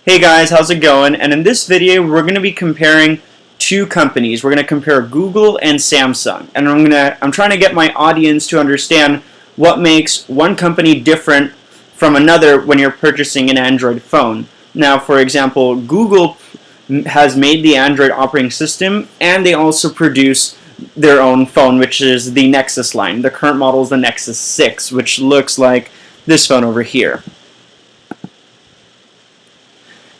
Hey guys, how's it going? And in this video, we're going to be comparing two companies. We're going to compare Google and Samsung. And I'm trying to get my audience to understand what makes one company different from another when you're purchasing an Android phone. Now, for example, Google has made the Android operating system, and they also produce their own phone, which is the Nexus line. The current model is the Nexus 6, which looks like this phone over here.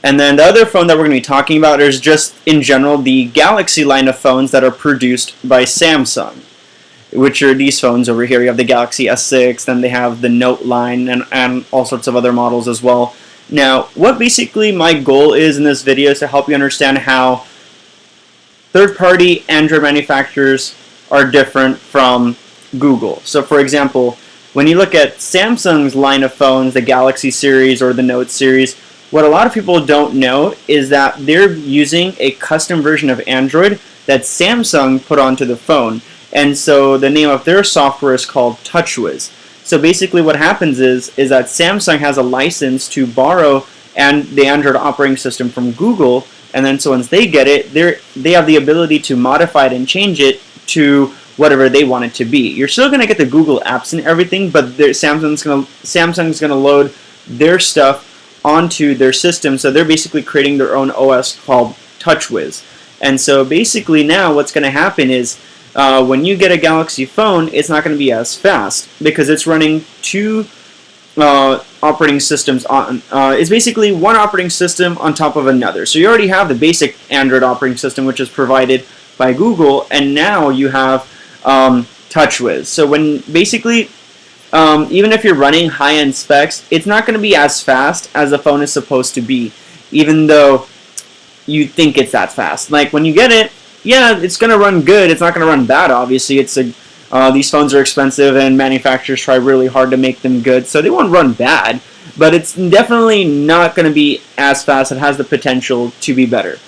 And then the other phone that we're going to be talking about is just, in general, the Galaxy line of phones that are produced by Samsung, which are these phones over here. You have the Galaxy S6, then they have the Note line, and all sorts of other models as well. Now, what basically my goal is in this video is to help you understand how third-party Android manufacturers are different from Google. So, for example, when you look at Samsung's line of phones, the Galaxy series or the Note series, what a lot of people don't know is that they're using a custom version of Android that Samsung put onto the phone. And so the name of their software is called TouchWiz. So basically what happens is that Samsung has a license to borrow the Android operating system from Google, and then so once they get it, they have the ability to modify it and change it to whatever they want it to be. You're still going to get the Google apps and everything, but Samsung's going to load their stuff onto their system, so they're basically creating their own OS called TouchWiz. And so basically now what's going to happen is when you get a Galaxy phone, it's not going to be as fast because it's running two operating systems on. It's basically one operating system on top of another. So you already have the basic Android operating system, which is provided by Google, and now you have TouchWiz. So when basically even if you're running high-end specs, it's not going to be as fast as the phone is supposed to be, even though you think it's that fast. Like when you get it, yeah, it's going to run good. It's not going to run bad, obviously. These phones are expensive, and manufacturers try really hard to make them good, so they won't run bad. But it's definitely not going to be as fast. It has the potential to be better.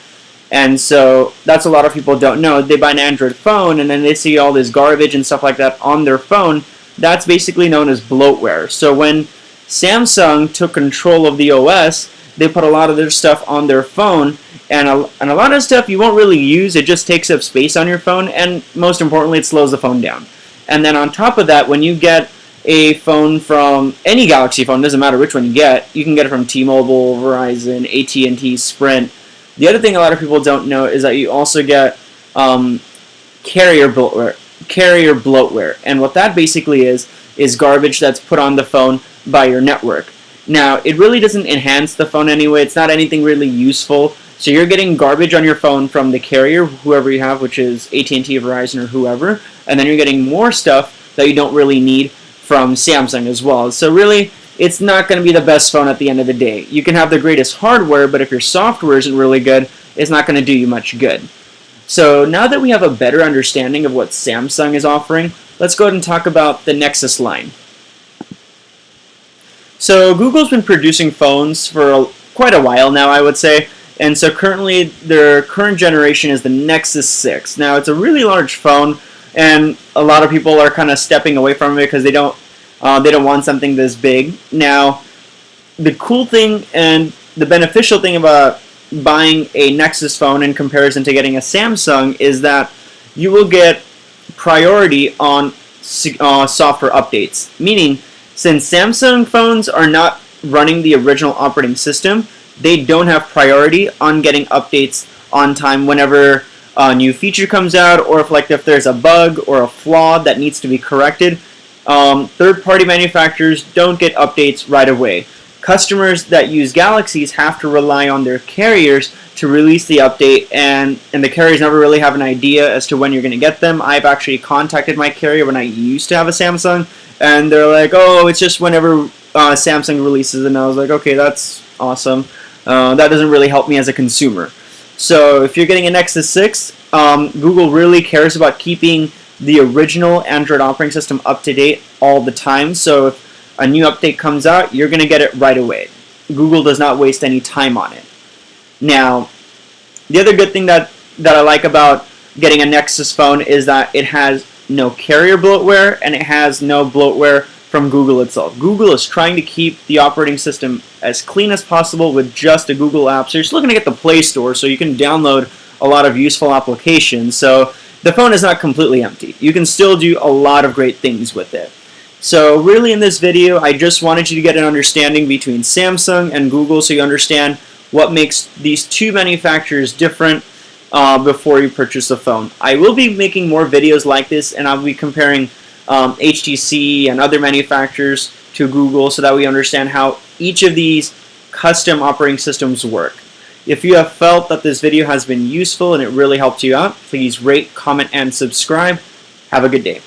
And so that's a lot of people don't know. They buy an Android phone, and then they see all this garbage and stuff like that on their phone. That's basically known as bloatware. So when Samsung took control of the OS, they put a lot of their stuff on their phone, and a lot of stuff you won't really use. It just takes up space on your phone, and most importantly, it slows the phone down. And then on top of that, when you get a phone from any Galaxy phone, doesn't matter which one you can get it from T-Mobile, Verizon, AT&T, Sprint. The other thing a lot of people don't know is that you also get carrier bloatware, and what that basically is garbage that's put on the phone by your network. Now, it really doesn't enhance the phone anyway. It's not anything really useful. So you're getting garbage on your phone from the carrier, whoever you have, which is AT&T, Verizon, or whoever, and then you're getting more stuff that you don't really need from Samsung as well. So really, it's not going to be the best phone at the end of the day. You can have the greatest hardware, but if your software isn't really good, it's not going to do you much good. So now that we have a better understanding of what Samsung is offering, let's go ahead and talk about the Nexus line. So Google's been producing phones for quite a while now, I would say, and so currently their current generation is the Nexus 6. Now it's a really large phone, and a lot of people are kind of stepping away from it because they don't want something this big. Now, the cool thing and the beneficial thing about buying a Nexus phone in comparison to getting a Samsung is that you will get priority on software updates. Meaning, since Samsung phones are not running the original operating system, they don't have priority on getting updates on time whenever a new feature comes out, or if there's a bug or a flaw that needs to be corrected. Third-party manufacturers don't get updates right away. Customers that use Galaxies have to rely on their carriers to release the update, and the carriers never really have an idea as to when you're going to get them. I've actually contacted my carrier when I used to have a Samsung, and they're like, oh, it's just whenever Samsung releases, and I was like, okay, that's awesome. That doesn't really help me as a consumer. So if you're getting a Nexus 6, Google really cares about keeping the original Android operating system up to date all the time. So if a new update comes out, you're going to get it right away. Google does not waste any time on it. Now, the other good thing that I like about getting a Nexus phone is that it has no carrier bloatware, and it has no bloatware from Google itself. Google is trying to keep the operating system as clean as possible with just a Google app. So you're still going to get the Play Store, so you can download a lot of useful applications. So the phone is not completely empty. You can still do a lot of great things with it. So really in this video, I just wanted you to get an understanding between Samsung and Google so you understand what makes these two manufacturers different before you purchase a phone. I will be making more videos like this, and I'll be comparing HTC and other manufacturers to Google so that we understand how each of these custom operating systems work. If you have felt that this video has been useful and it really helped you out, please rate, comment, and subscribe. Have a good day.